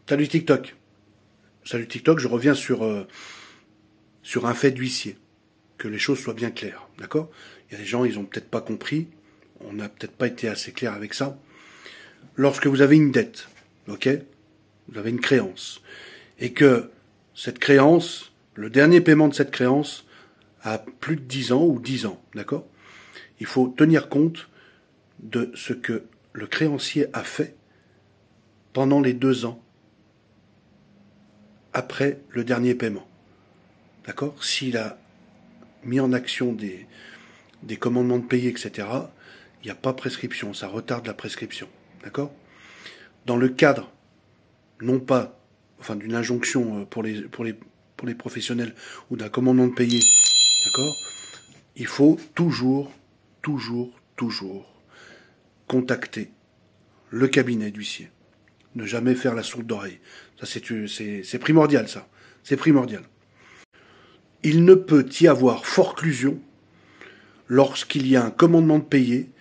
Salut TikTok. Salut TikTok, je reviens sur un fait d'huissier. Que les choses soient bien claires, d'accord? Il y a des gens, ils ont peut-être pas compris. On n'a peut-être pas été assez clair avec ça. Lorsque vous avez une dette, ok? Vous avez une créance. Et que cette créance, le dernier paiement de cette créance a plus de 10 ans ou 10 ans, d'accord? Il faut tenir compte de ce que le créancier a fait pendant les 2 ans après le dernier paiement. D'accord? S'il a mis en action des commandements de payer, etc., il n'y a pas prescription, ça retarde la prescription. D'accord? Dans le cadre, non pas, enfin, d'une injonction pour les professionnels ou d'un commandement de payer, d'accord? Il faut toujours contacter le cabinet d'huissier. Ne jamais faire la sourde d'oreille. Ça, c'est primordial, ça. C'est primordial. Il ne peut y avoir forclusion lorsqu'il y a un commandement de payer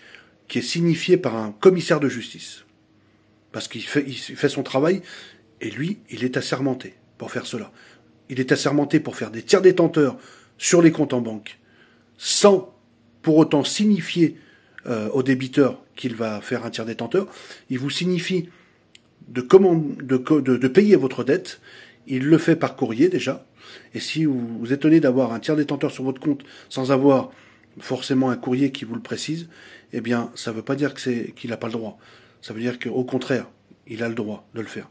qui est signifié par un commissaire de justice. Parce qu'il fait son travail, et lui, il est assermenté pour faire cela. Il est assermenté pour faire des tiers détenteurs sur les comptes en banque, sans pour autant signifier au débiteur qu'il va faire un tiers détenteur. Il vous signifie de payer votre dette. Il le fait par courrier déjà. Et si vous vous étonnez d'avoir un tiers détenteur sur votre compte sans avoir forcément un courrier qui vous le précise, eh bien, ça ne veut pas dire qu'il n'a pas le droit. Ça veut dire qu'au contraire, il a le droit de le faire.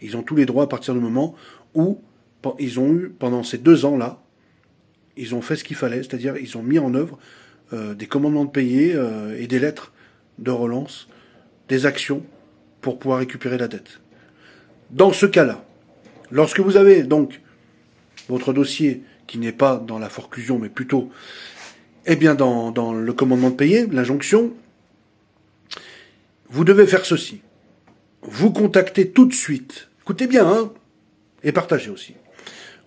Ils ont tous les droits à partir du moment où ils ont eu, pendant ces 2 ans-là, ils ont fait ce qu'il fallait, c'est-à-dire ils ont mis en œuvre des commandements de payer et des lettres de relance, des actions pour pouvoir récupérer la dette. Dans ce cas-là, lorsque vous avez donc votre dossier qui n'est pas dans la forclusion, mais plutôt bien dans le commandement de payer, l'injonction, vous devez faire ceci. Vous contactez tout de suite, écoutez bien, hein, et partagez aussi.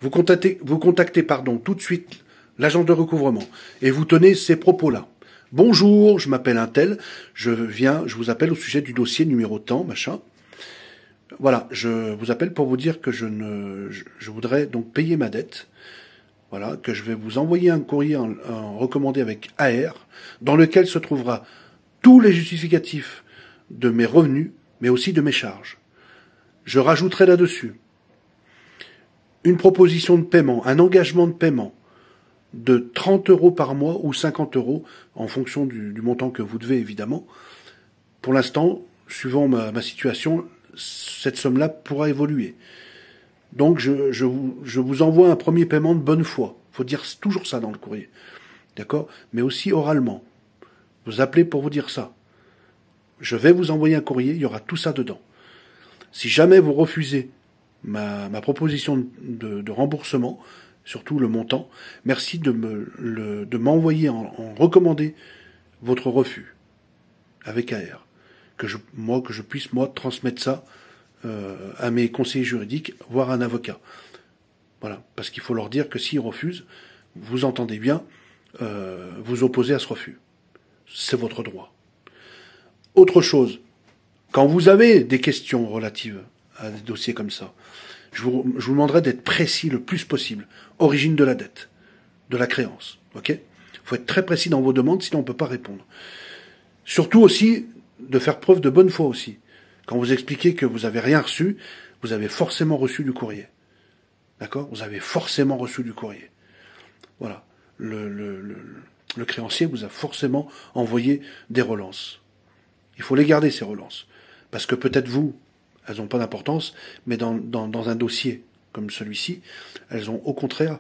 Vous contactez tout de suite l'agent de recouvrement et vous tenez ces propos-là. Bonjour, je m'appelle un tel, je vous appelle au sujet du dossier numéro tant, machin. Voilà, je vous appelle pour vous dire que je voudrais donc payer ma dette. Voilà, que je vais vous envoyer un courrier en recommandé avec AR, dans lequel se trouvera tous les justificatifs de mes revenus, mais aussi de mes charges. Je rajouterai là-dessus une proposition de paiement, un engagement de paiement de 30 € par mois ou 50 € en fonction du montant que vous devez, évidemment. Pour l'instant, suivant ma situation, cette somme-là pourra évoluer. Donc, je vous envoie un premier paiement de bonne foi. Il faut dire toujours ça dans le courrier. D'accord? Mais aussi oralement. Vous appelez pour vous dire ça. Je vais vous envoyer un courrier, il y aura tout ça dedans. Si jamais vous refusez ma proposition de remboursement, surtout le montant, merci de m'envoyer en recommandé votre refus avec AR. Que je puisse transmettre ça à mes conseillers juridiques, voire à un avocat. Voilà, parce qu'il faut leur dire que s'ils refusent, vous entendez bien, vous opposez à ce refus. C'est votre droit. Autre chose, quand vous avez des questions relatives à des dossiers comme ça, je vous demanderai d'être précis le plus possible. Origine de la dette, de la créance, ok? Il faut être très précis dans vos demandes, sinon on ne peut pas répondre. Surtout aussi, de faire preuve de bonne foi aussi. Quand vous expliquez que vous n'avez rien reçu, vous avez forcément reçu du courrier. D'accord? Vous avez forcément reçu du courrier. Voilà. Le créancier vous a forcément envoyé des relances. Il faut les garder, ces relances. Parce que peut-être vous, elles n'ont pas d'importance, mais dans un dossier comme celui-ci, elles ont au contraire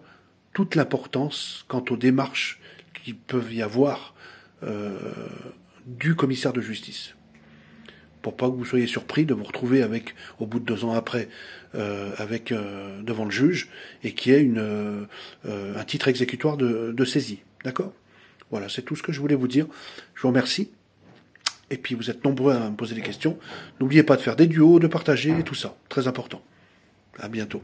toute l'importance quant aux démarches qui peuvent y avoir du commissaire de justice. Pour pas que vous soyez surpris de vous retrouver au bout de 2 ans après, devant le juge, et qu'il y ait un titre exécutoire de saisie. D'accord? Voilà, c'est tout ce que je voulais vous dire. Je vous remercie. Et puis vous êtes nombreux à me poser des questions. N'oubliez pas de faire des duos, de partager et tout ça. Très important. À bientôt.